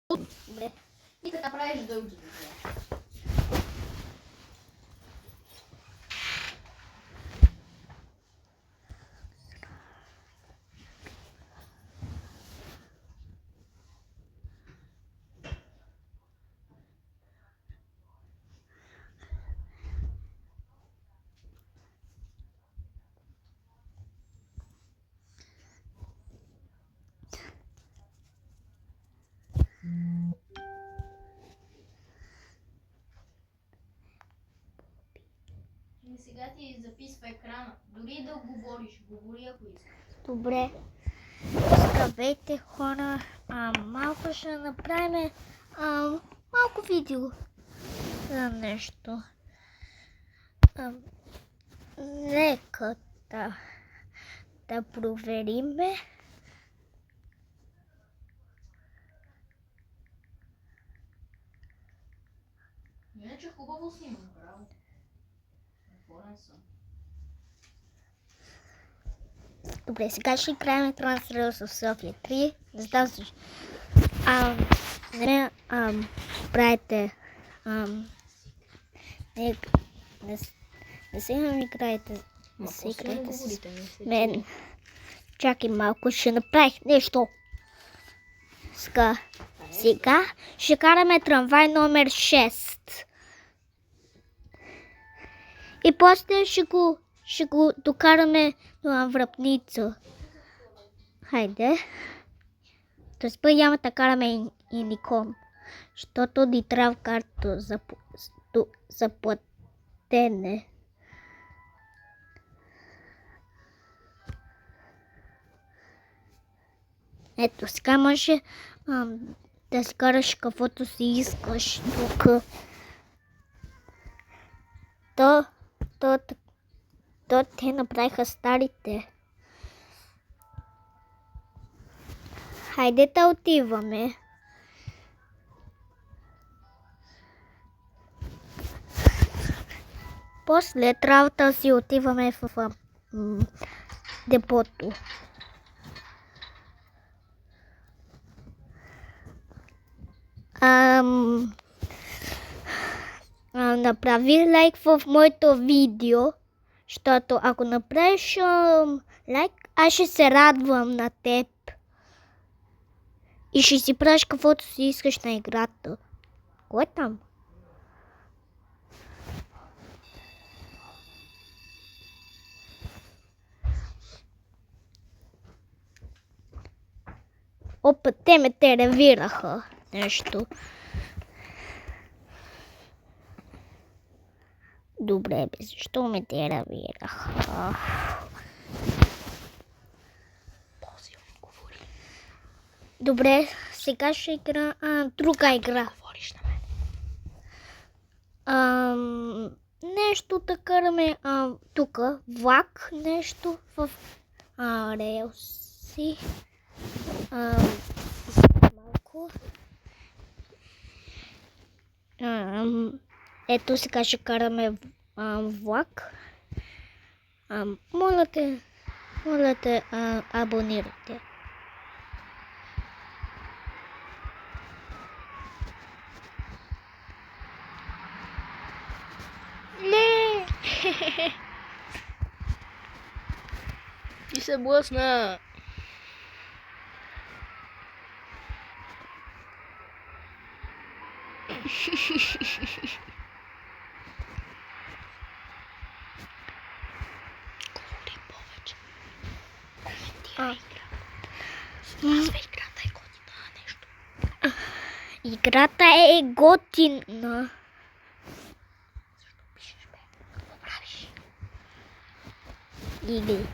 Добре. И така правиш дълги. И сега ти записва екрана. Дори да говориш, говори ако искаш. Добре. Здравейте, хора. Малко ще направим малко видео за нещо. Нека да провериме. Иначе хубаво снимам, браво. Отворен съм. Добре, сега ще играем трансфер в София 3. Не знам защо. Правите. Не сега ми играете. Не се играете с мен. Чакай малко, ще направих нещо. Сега ще караме трамвай номер 6. И после ще го докараме до Връбница. Хайде. Тоест няма да караме и Никон. Защото ни трябва карта за платене. Ето, сега може да скараш каквото си искаш тук. То те направиха старите. Хайде да отиваме. После трябва да си отиваме в депото. Направи лайк в моето видео, защото ако направиш лайк, аз ще се радвам на теб. И ще си правиш каквото си искаш на играта. Кой е там? Опа, те ме теревираха нещо. Добре, бе, защо ме теревираха? Добре, сега ще игра друга игра. Говориш на мен. Нещо да караме тук, влак, нещо в релси. Малко. Ето сега ще караме влак. Моля те, абонирайте. Не! Ти се блъсна. Говори повече. Коментирай играта е готина нещо. Играта е готина. Защо пишеш, бе? Какво правиш? Или